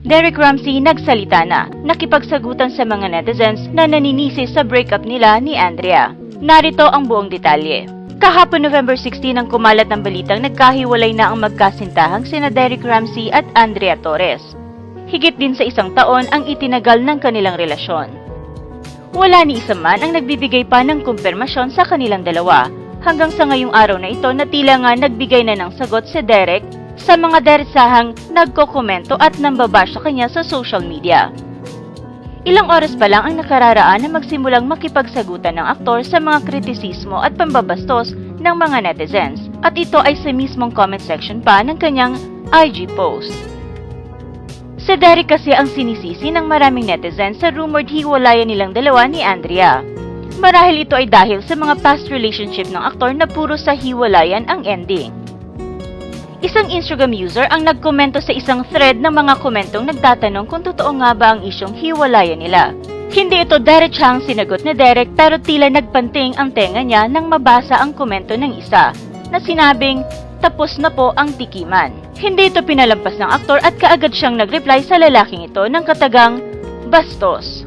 Derek Ramsey nagsalita na, nakipagsagutan sa mga netizens na naninisi sa breakup nila ni Andrea. Narito ang buong detalye. Kahapon November 16 nang kumalat ng balitang nagkahiwalay na ang magkasintahang sina Derek Ramsey at Andrea Torres. Higit din sa isang taon ang itinagal ng kanilang relasyon. Wala ni isa man ang nagbibigay pa ng kumpirmasyon sa kanilang dalawa, hanggang sa ngayong araw na ito na tila nga nagbigay na ng sagot si Derek sa mga deretsahang nagkokomento at nambabash sa kanya sa social media. Ilang oras pa lang ang nakararaan na magsimulang makipagsagutan ng aktor sa mga kritisismo at pambabastos ng mga netizens, at ito ay sa mismong comment section pa ng kanyang IG post. Si Derek kasi ang sinisisi ng maraming netizens sa rumored hiwalayan nilang dalawa ni Andrea. Marahil ito ay dahil sa mga past relationship ng aktor na puro sa hiwalayan ang ending. Isang Instagram user ang nagkomento sa isang thread ng mga komentong nagtatanong kung totoo nga ba ang isyong hiwalayan nila. Hindi ito diretsahang sinagot ni Derek, pero tila nagpanting ang tenga niya nang mabasa ang komento ng isa na sinabing, "Tapos na po ang tikiman." Hindi ito pinalampas ng aktor at kaagad siyang nag-reply sa lalaking ito ng katagang, "Bastos."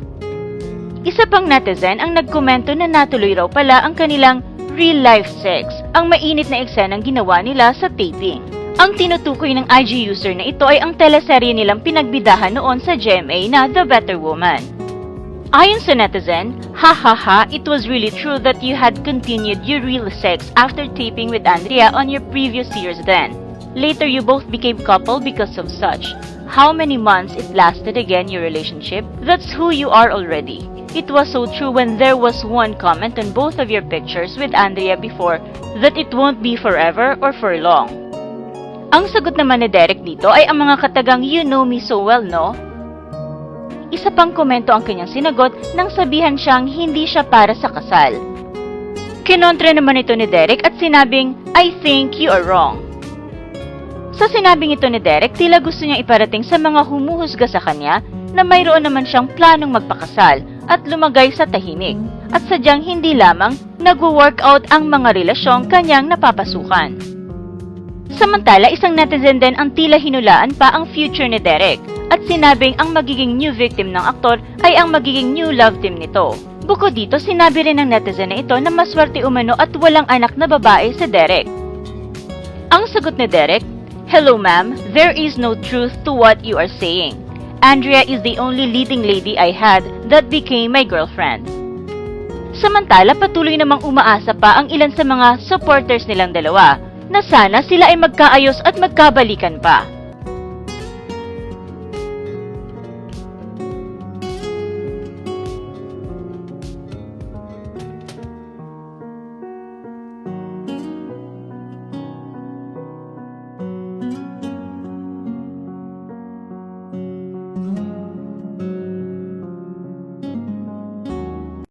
Isa pang netizen ang nagkomento na natuloy raw pala ang kanilang real-life sex, ang mainit na eksenang ginawa nila sa taping. Ang tinutukoy ng IG user na ito ay ang teleserye nilang pinagbidahan noon sa GMA na The Better Woman. Ayon sa netizen, "Hahaha, it was really true that you had continued your real sex after taping with Andrea on your previous years then. Later you both became couple because of such. How many months it lasted again your relationship? That's who you are already. It was so true when there was one comment on both of your pictures with Andrea before that it won't be forever or for long." Ang sagot naman ni Derek dito ay ang mga katagang, "You know me so well, no?" Isa pang komento ang kanyang sinagot nang sabihan siyang hindi siya para sa kasal. Kinontra naman ito ni Derek at sinabing, "I think you are wrong." Sa sinabing ito ni Derek, tila gusto niyang iparating sa mga humuhusga sa kanya na mayroon naman siyang planong magpakasal at lumagay sa tahimik, at sadyang hindi lamang nag-workout ang mga relasyong kanyang napapasukan. Samantala, isang netizen din ang tila hinulaan pa ang future ni Derek at sinabing ang magiging new victim ng aktor ay ang magiging new love team nito. Bukod dito, sinabi rin ng netizen na ito na maswerte umano at walang anak na babae si Derek. Ang sagot ni Derek, "Hello ma'am, there is no truth to what you are saying. Andrea is the only leading lady I had that became my girlfriend." Samantala, patuloy namang umaasa pa ang ilan sa mga supporters nilang dalawa na sana sila ay magkaayos at magkabalikan pa.